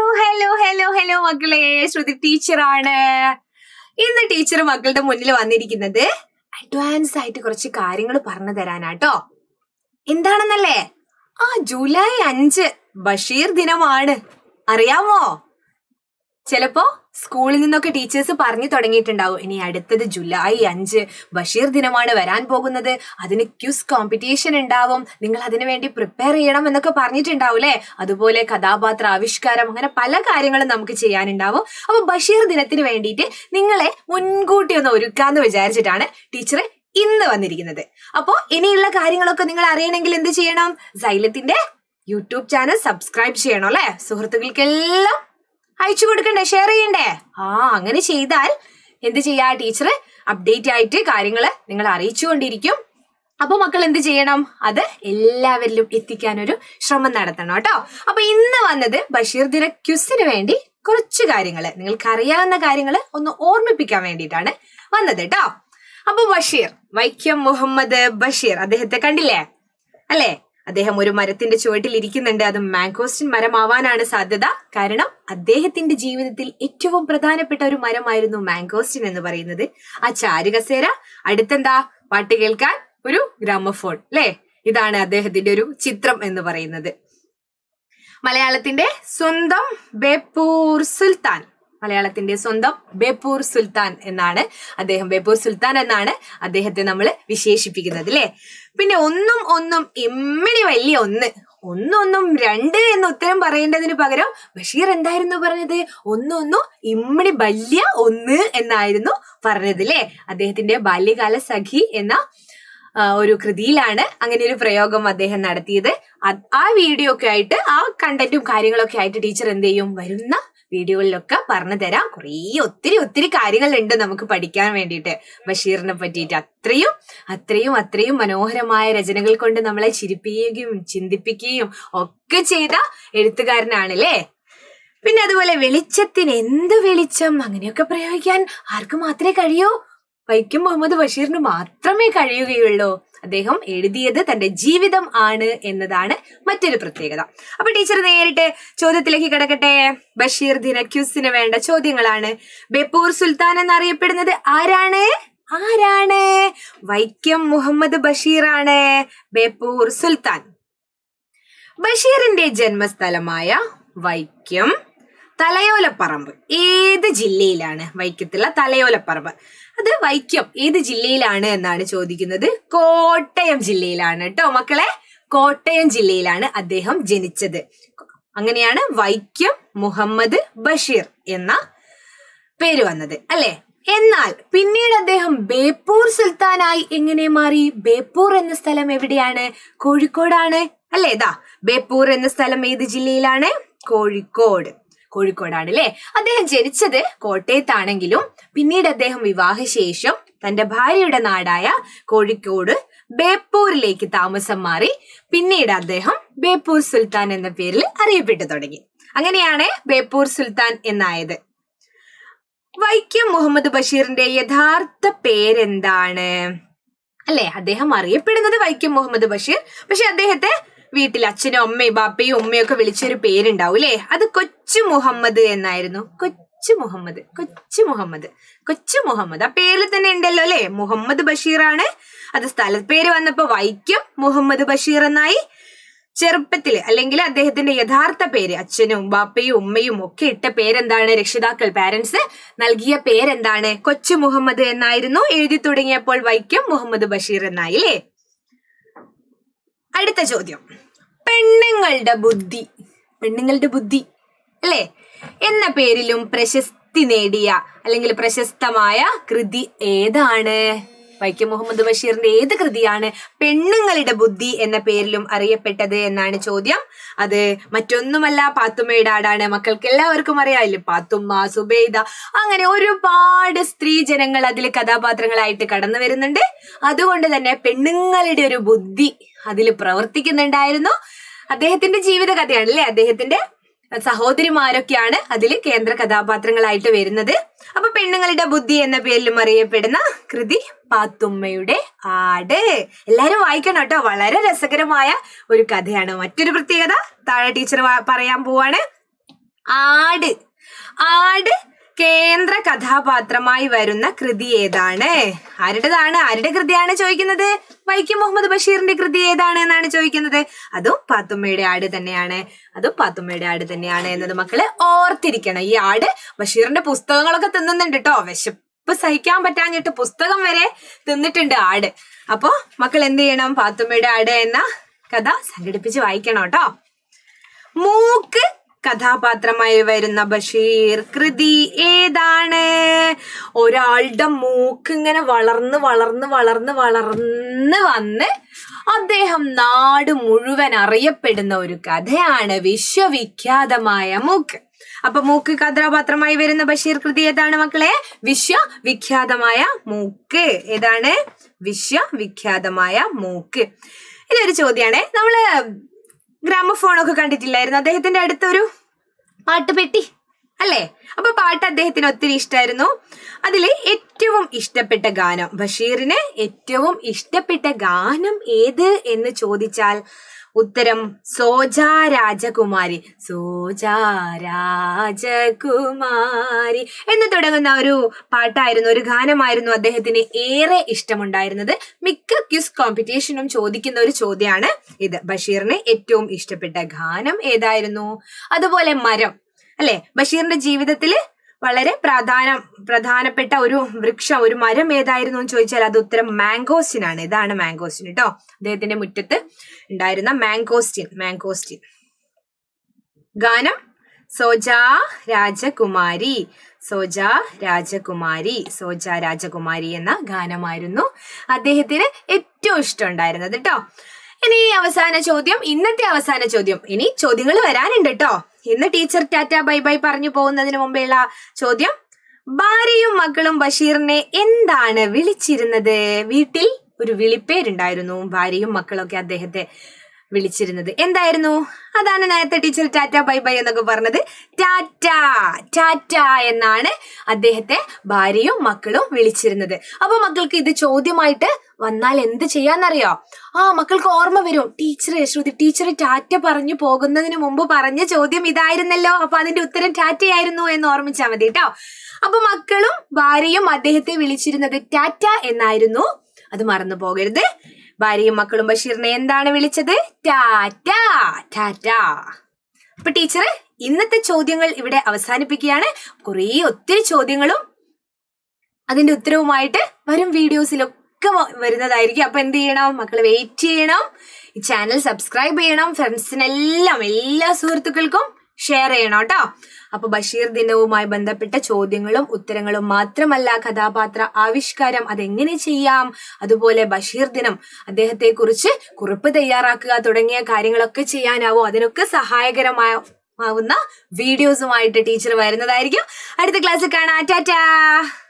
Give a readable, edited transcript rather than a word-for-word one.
Hello മക്കളെ, ശ്രുതി ടീച്ചറാണ്. ഇന്ന് ടീച്ചർ മക്കളുടെ മുന്നിൽ വന്നിരിക്കുന്നത് അഡ്വാൻസ് ആയിട്ട് കുറച്ച് കാര്യങ്ങൾ പറഞ്ഞു തരാനാട്ടോ. എന്താണെന്നല്ലേ? ജൂലൈ 5 ബഷീർ ദിനമാണ്. അറിയാമോ? ചിലപ്പോ സ്കൂളിൽ നിന്നൊക്കെ ടീച്ചേഴ്സ് പറഞ്ഞു തുടങ്ങിയിട്ടുണ്ടാവും, ഇനി അടുത്തത് ജൂലൈ 5 ബഷീർ ദിനമാണ് വരാൻ പോകുന്നത്, അതിന് ക്വിസ് കോമ്പറ്റീഷൻ ഉണ്ടാവും, നിങ്ങൾ അതിനു വേണ്ടി പ്രിപ്പയർ ചെയ്യണം എന്നൊക്കെ പറഞ്ഞിട്ടുണ്ടാവും അല്ലെ. അതുപോലെ കഥാപാത്ര ആവിഷ്കാരം, അങ്ങനെ പല കാര്യങ്ങളും നമുക്ക് ചെയ്യാനുണ്ടാവും. അപ്പൊ ബഷീർ ദിനത്തിന് വേണ്ടിയിട്ട് നിങ്ങളെ മുൻകൂട്ടി ഒന്ന് ഒരുക്കാന്ന് വിചാരിച്ചിട്ടാണ് ടീച്ചർ ഇന്ന് വന്നിരിക്കുന്നത്. അപ്പോ ഇനിയുള്ള കാര്യങ്ങളൊക്കെ നിങ്ങൾ അറിയണമെങ്കിൽ എന്ത് ചെയ്യണം? സൈലത്തിന്റെ യൂട്യൂബ് ചാനൽ സബ്സ്ക്രൈബ് ചെയ്യണം അല്ലെ. സുഹൃത്തുക്കൾക്കെല്ലാം അയച്ചു കൊടുക്കണ്ടേ, ഷെയർ ചെയ്യണ്ടേ? അങ്ങനെ ചെയ്താൽ എന്ത് ചെയ്യാ? ടീച്ചർ അപ്ഡേറ്റ് ആയിട്ട് കാര്യങ്ങള് നിങ്ങൾ അറിയിച്ചുകൊണ്ടിരിക്കും. അപ്പൊ മക്കൾ എന്ത് ചെയ്യണം? അത് എല്ലാവരിലും എത്തിക്കാനൊരു ശ്രമം നടത്തണം കേട്ടോ. അപ്പൊ ഇന്ന് വന്നത് ബഷീർ ദിന ക്വിസിന് വേണ്ടി കുറച്ച് കാര്യങ്ങള്, നിങ്ങൾക്ക് അറിയാവുന്ന കാര്യങ്ങള് ഒന്ന് ഓർമ്മിപ്പിക്കാൻ വേണ്ടിയിട്ടാണ് വന്നത് കേട്ടോ. അപ്പൊ ബഷീർ, വൈക്കം മുഹമ്മദ് ബഷീർ, അദ്ദേഹത്തെ കണ്ടില്ലേ അല്ലേ? അദ്ദേഹം ഒരു മരത്തിന്റെ ചുവട്ടിൽ ഇരിക്കുന്നുണ്ട്. അത് മാംഗോസ്റ്റിൻ മരമാവാനാണ് സാധ്യത. കാരണം അദ്ദേഹത്തിന്റെ ജീവിതത്തിൽ ഏറ്റവും പ്രധാനപ്പെട്ട ഒരു മരമായിരുന്നു മാംഗോസ്റ്റിൻ എന്ന് പറയുന്നത്. ആ ചാരുകസേര, അടുത്തെന്താ? പാട്ട് കേൾക്കാൻ ഒരു ഗ്രാമഫോൺ അല്ലേ? ഇതാണ് അദ്ദേഹത്തിന്റെ ഒരു ചിത്രം എന്ന് പറയുന്നത്. മലയാളത്തിന്റെ സ്വന്തം ബേപ്പൂർ സുൽത്താൻ, മലയാളത്തിന്റെ സ്വന്തം ബേപ്പൂർ സുൽത്താൻ എന്നാണ് അദ്ദേഹം, ബേപ്പൂർ സുൽത്താൻ എന്നാണ് അദ്ദേഹത്തെ നമ്മൾ വിശേഷിപ്പിക്കുന്നത് അല്ലെ. പിന്നെ ഒന്നും ഇമ്മിണി വലിയ ഒന്നും 2 എന്ന് ഉത്തരം പറയേണ്ടതിന് പകരം ബഷീർ എന്തായിരുന്നു പറഞ്ഞത്? ഒന്നും ഇമ്മിണി വലിയ 1 എന്നായിരുന്നു പറഞ്ഞത് അല്ലെ. അദ്ദേഹത്തിന്റെ ബാല്യകാല സഖി എന്ന ഒരു കൃതിയിലാണ് അങ്ങനെ ഒരു പ്രയോഗം അദ്ദേഹം നടത്തിയത്. ആ വീഡിയോ ഒക്കെ ആയിട്ട്, ആ കണ്ടന്റും കാര്യങ്ങളൊക്കെ ആയിട്ട് ടീച്ചർ എന്ത് ചെയ്യും? വരുന്ന വീഡിയോകളിലൊക്കെ പറഞ്ഞു തരാം. ഒത്തിരി കാര്യങ്ങളുണ്ട് നമുക്ക് പഠിക്കാൻ വേണ്ടിയിട്ട് ബഷീറിനെ പറ്റിയിട്ട്. അത്രയും മനോഹരമായ രചനകൾ കൊണ്ട് നമ്മളെ ചിരിപ്പിക്കുകയും ചിന്തിപ്പിക്കുകയും ഒക്കെ ചെയ്ത എഴുത്തുകാരനാണ് അല്ലേ. പിന്നെ അതുപോലെ വെളിച്ചത്തിന് എന്ത് വെളിച്ചം, അങ്ങനെയൊക്കെ പ്രയോഗിക്കാൻ ആർക്ക് മാത്രമേ കഴിയൂ? വൈക്കം മുഹമ്മദ് ബഷീറിന് മാത്രമേ കഴിയുകയുള്ളൂ. അദ്ദേഹം എഴുതിയത് തന്റെ ജീവിതം ആണ് എന്നതാണ് മറ്റൊരു പ്രത്യേകത. അപ്പൊ ടീച്ചർ നേരിട്ട് ചോദ്യത്തിലേക്ക് കിടക്കട്ടെ. ബഷീർ ദിന ക്വിസിന് വേണ്ട ചോദ്യങ്ങളാണ്. ബേപ്പൂർ സുൽത്താൻ എന്നറിയപ്പെടുന്നത് ആരാണ്? വൈക്കം മുഹമ്മദ് ബഷീറാണ് ബേപ്പൂർ സുൽത്താൻ. ബഷീറിന്റെ ജന്മസ്ഥലമായ വൈക്കം തലയോലപ്പറമ്പ് ഏത് ജില്ലയിലാണ്? വൈക്കത്തുള്ള തലയോലപ്പറമ്പ്, അത് വൈക്കം ഏത് ജില്ലയിലാണ് എന്നാണ് ചോദിക്കുന്നത്. കോട്ടയം ജില്ലയിലാണ് കേട്ടോ മക്കളെ. കോട്ടയം ജില്ലയിലാണ് അദ്ദേഹം ജനിച്ചത്. അങ്ങനെയാണ് വൈക്കം മുഹമ്മദ് ബഷീർ എന്ന പേര് വന്നത് അല്ലെ. എന്നാൽ പിന്നീട് അദ്ദേഹം ബേപ്പൂർ സുൽത്താനായി എങ്ങനെ മാറി? ബേപ്പൂർ എന്ന സ്ഥലം എവിടെയാണ്? കോഴിക്കോടാണ് അല്ലേ. ബേപ്പൂർ എന്ന സ്ഥലം ഏത് ജില്ലയിലാണ്? കോഴിക്കോടാണ് അല്ലെ. അദ്ദേഹം ജനിച്ചത് കോട്ടയത്താണെങ്കിലും പിന്നീട് അദ്ദേഹം വിവാഹശേഷം തന്റെ ഭാര്യയുടെ നാടായ കോഴിക്കോട് ബേപ്പൂരിലേക്ക് താമസം മാറി. പിന്നീട് അദ്ദേഹം ബേപ്പൂർ സുൽത്താൻ എന്ന പേരിൽ അറിയപ്പെട്ടു തുടങ്ങി. അങ്ങനെയാണ് ബേപ്പൂർ സുൽത്താൻ എന്നായത്. വൈക്കം മുഹമ്മദ് ബഷീറിന്റെ യഥാർത്ഥ പേരെന്താണ് അല്ലെ? അദ്ദേഹം അറിയപ്പെടുന്നത് വൈക്കം മുഹമ്മദ് ബഷീർ. പക്ഷെ അദ്ദേഹത്തെ വീട്ടിൽ അച്ഛനും അമ്മയും ബാപ്പയും ഉമ്മയും ഒക്കെ വിളിച്ചൊരു പേരുണ്ടാവും അല്ലെ. അത് കൊച്ചു മുഹമ്മദ് എന്നായിരുന്നു. കൊച്ചു മുഹമ്മദ് ആ പേരിൽ തന്നെ ഉണ്ടല്ലോ അല്ലെ. മുഹമ്മദ് ബഷീറാണ്. അത് സ്ഥലപ്പേര് വന്നപ്പോ വൈക്കം മുഹമ്മദ് ബഷീർ എന്നായി. ചെറുപ്പത്തില് അല്ലെങ്കിൽ അദ്ദേഹത്തിന്റെ യഥാർത്ഥ പേര്, അച്ഛനും ബാപ്പയും ഉമ്മയും ഒക്കെ ഇട്ട പേരെന്താണ്? രക്ഷിതാക്കൾ, പാരന്റ്സ് നൽകിയ പേരെന്താണ്? കൊച്ചു മുഹമ്മദ് എന്നായിരുന്നു. എഴുതി തുടങ്ങിയപ്പോൾ വൈക്കം മുഹമ്മദ് ബഷീർ എന്നായി അല്ലേ. അടുത്ത ചോദ്യം, പെണ്ണുങ്ങളുടെ ബുദ്ധി അല്ലെ എന്ന പേരിലും പ്രശസ്തി നേടിയ അല്ലെങ്കിൽ പ്രശസ്തമായ കൃതി ഏതാണ്? വൈക്കം മുഹമ്മദ് ബഷീറിന്റെ ഏത് കൃതിയാണ് പെണ്ണുങ്ങളുടെ ബുദ്ധി എന്ന പേരിലും അറിയപ്പെട്ടത് എന്നാണ് ചോദ്യം. അത് മറ്റൊന്നുമല്ല, പാത്തുമ്മയുടെ ആടാണ്. മക്കൾക്ക് എല്ലാവർക്കും അറിയാമല്ലോ, പാത്തുമ്മ, സുബൈദ, അങ്ങനെ ഒരുപാട് സ്ത്രീ ജനങ്ങൾ അതിൽ കഥാപാത്രങ്ങളായിട്ട് കടന്നു വരുന്നുണ്ട്. അതുകൊണ്ട് തന്നെ പെണ്ണുങ്ങളുടെ ഒരു ബുദ്ധി അതിൽ പ്രവർത്തിക്കുന്നുണ്ടായിരുന്നു. അദ്ദേഹത്തിന്റെ ജീവിത കഥയാണ് അല്ലെ. അദ്ദേഹത്തിന്റെ സഹോദരിമാരൊക്കെയാണ് അതിൽ കേന്ദ്ര കഥാപാത്രങ്ങളായിട്ട് വരുന്നത്. അപ്പൊ പെണ്ണുങ്ങളുടെ ബുദ്ധി എന്ന പേരിലും അറിയപ്പെടുന്ന കൃതി പാത്തുമ്മയുടെ ആട്. എല്ലാരും വായിക്കണം കേട്ടോ, വളരെ രസകരമായ ഒരു കഥയാണ്. മറ്റൊരു പ്രത്യേകത താഴെ ടീച്ചർ പറയാൻ പോവാണ്. ആട്. ആട് കേന്ദ്ര കഥാപാത്രമായി വരുന്ന കൃതി ഏതാണ്? ആരുടെ കൃതിയാണ് ചോദിക്കുന്നത്? വൈക്കം മുഹമ്മദ് ബഷീറിന്റെ കൃതി ഏതാണ് എന്നാണ് ചോദിക്കുന്നത്. അതും പാത്തുമ്മയുടെ ആട് തന്നെയാണ്. എന്നത് മക്കള് ഓർത്തിരിക്കണം. ഈ ആട് ബഷീറിന്റെ പുസ്തകങ്ങളൊക്കെ തിന്നുന്നുണ്ട് കേട്ടോ. വിശപ്പ് സഹിക്കാൻ പറ്റാഞ്ഞിട്ട് പുസ്തകം വരെ തിന്നിട്ടുണ്ട് ആട്. അപ്പൊ മക്കൾ എന്ത് ചെയ്യണം? പാത്തുമ്മയുടെ ആട് എന്ന കഥ സംഘടിപ്പിച്ച് വായിക്കണം കേട്ടോ. മൂക്ക് കഥാപാത്രമായി വരുന്ന ബഷീർ കൃതി ഏതാണ്? ഒരാളുടെ മൂക്ക് ഇങ്ങനെ വളർന്ന് വന്ന് അദ്ദേഹം നാട് മുഴുവൻ അറിയപ്പെടുന്ന ഒരു കഥയാണ് വിശ്വവിഖ്യാതമായ മൂക്ക്. അപ്പൊ മൂക്ക് കഥാപാത്രമായി വരുന്ന ബഷീർ കൃതി ഏതാണ് മക്കളെ? വിശ്വവിഖ്യാതമായ മൂക്ക്. ഏതാണ്? വിശ്വവിഖ്യാതമായ മൂക്ക്. ഇതൊരു ചോദ്യമാണ്. നമ്മള് ഗ്രാമഫോണൊക്കെ കണ്ടിട്ടില്ലായിരുന്നു? അദ്ദേഹത്തിന്റെ അടുത്തൊരു പാട്ടുപെട്ടി അല്ലേ? അപ്പൊ പാട്ട് അദ്ദേഹത്തിന് ഒത്തിരി ഇഷ്ടമായിരുന്നു. അതില് ഏറ്റവും ഇഷ്ടപ്പെട്ട ഗാനം, ബഷീറിന് ഏറ്റവും ഇഷ്ടപ്പെട്ട ഗാനം ഏത് എന്ന് ചോദിച്ചാൽ ഉത്തരം സോജാ രാജകുമാരി എന്ന് തുടങ്ങുന്ന ഒരു പാട്ടായിരുന്നു, ഒരു ഗാനമായിരുന്നു അദ്ദേഹത്തിന് ഏറെ ഇഷ്ടമുണ്ടായിരുന്നത്. മിക്ക ക്വിസ് കോമ്പറ്റീഷനും ചോദിക്കുന്ന ഒരു ചോദ്യമാണ് ഇത്. ബഷീറിന് ഏറ്റവും ഇഷ്ടപ്പെട്ട ഗാനം ഏതായിരുന്നു? അതുപോലെ മരം അല്ലെ, ബഷീറിന്റെ ജീവിതത്തില് വളരെ പ്രധാനപ്പെട്ട ഒരു വൃക്ഷം, ഒരു മരം ഏതായിരുന്നു എന്ന് ചോദിച്ചാൽ അത് ഉത്തരം മാംഗോസ്റ്റിനാണ്. ഇതാണ് മാംഗോസ്റ്റിൻ കേട്ടോ. അദ്ദേഹത്തിന്റെ മുറ്റത്ത് ഉണ്ടായിരുന്ന മാംഗോസ്റ്റിൻ. ഗാനം സോജാ രാജകുമാരി എന്ന ഗാനമായിരുന്നു അദ്ദേഹത്തിന് ഏറ്റവും ഇഷ്ടമുണ്ടായിരുന്നത് കേട്ടോ. ഇനി അവസാന ചോദ്യം, ഇന്നത്തെ അവസാന ചോദ്യം. ഇനി ചോദ്യങ്ങൾ വരാനുണ്ട് കേട്ടോ. ഇന്ന് ടീച്ചർ ടാറ്റ ബൈ ബൈ പറഞ്ഞു പോകുന്നതിന് മുമ്പേയുള്ള ചോദ്യം, ഭാര്യയും മക്കളും ബഷീറിനെ എന്താണ് വിളിച്ചിരുന്നത്? വീട്ടിൽ ഒരു വിളിപ്പേരുണ്ടായിരുന്നു. ഭാര്യയും മക്കളൊക്കെ അദ്ദേഹത്തെ വിളിച്ചിരുന്നത് എന്തായിരുന്നു? അതാണ് നേരത്തെ ടീച്ചർ ടാറ്റ ബൈ ബൈ എന്നൊക്കെ പറഞ്ഞത്. ടാറ്റ എന്നാണ് അദ്ദേഹത്തെ ഭാര്യയും മക്കളും വിളിച്ചിരുന്നത്. അപ്പൊ മക്കൾക്ക് ഇത് ചോദ്യമായിട്ട് വന്നാൽ എന്ത് ചെയ്യാന്നറിയോ? മക്കൾക്ക് ഓർമ്മ വരും, ടീച്ചർ ടാറ്റ പറഞ്ഞു പോകുന്നതിന് മുമ്പ് പറഞ്ഞ ചോദ്യം ഇതായിരുന്നല്ലോ, അപ്പൊ അതിന്റെ ഉത്തരം ടാറ്റയായിരുന്നു എന്ന് ഓർമ്മിച്ചാൽ മതി കേട്ടോ. അപ്പൊ മക്കളും ഭാര്യയും അദ്ദേഹത്തെ വിളിച്ചിരുന്നത് ടാറ്റ എന്നായിരുന്നു. അത് മറന്നു പോകരുത്. ഭാര്യയും മക്കളും ബഷീറിനെ എന്താണ് വിളിച്ചത്? ടാറ്റ. അപ്പൊ ടീച്ചർ ഇന്നത്തെ ചോദ്യങ്ങൾ ഇവിടെ അവസാനിപ്പിക്കുകയാണ്. ഒത്തിരി ചോദ്യങ്ങളും അതിന്റെ ഉത്തരവുമായിട്ട് വരും വീഡിയോസിലൊക്കെ വരുന്നതായിരിക്കും. അപ്പൊ എന്ത് ചെയ്യണം മക്കൾ? വെയിറ്റ് ചെയ്യണം. ഈ ചാനൽ സബ്സ്ക്രൈബ് ചെയ്യണം. ഫ്രണ്ട്സിനെല്ലാം, എല്ലാ സുഹൃത്തുക്കൾക്കും ഷെയർ ചെയ്യണം കേട്ടോ. അപ്പൊ ബഷീർ ദിനവുമായി ബന്ധപ്പെട്ട ചോദ്യങ്ങളും ഉത്തരങ്ങളും മാത്രമല്ല, കഥാപാത്ര ആവിഷ്കാരം അതെങ്ങനെ ചെയ്യാം, അതുപോലെ ബഷീർ ദിനം, അദ്ദേഹത്തെ കുറിച്ച് കുറിപ്പ് തയ്യാറാക്കുക തുടങ്ങിയ കാര്യങ്ങളൊക്കെ ചെയ്യാനാവും. അതിനൊക്കെ സഹായകരമാവുന്ന വീഡിയോസുമായിട്ട് ടീച്ചർ വരുന്നതായിരിക്കും. അടുത്ത ക്ലാസ്സിൽ കാണാം. ടാറ്റാ.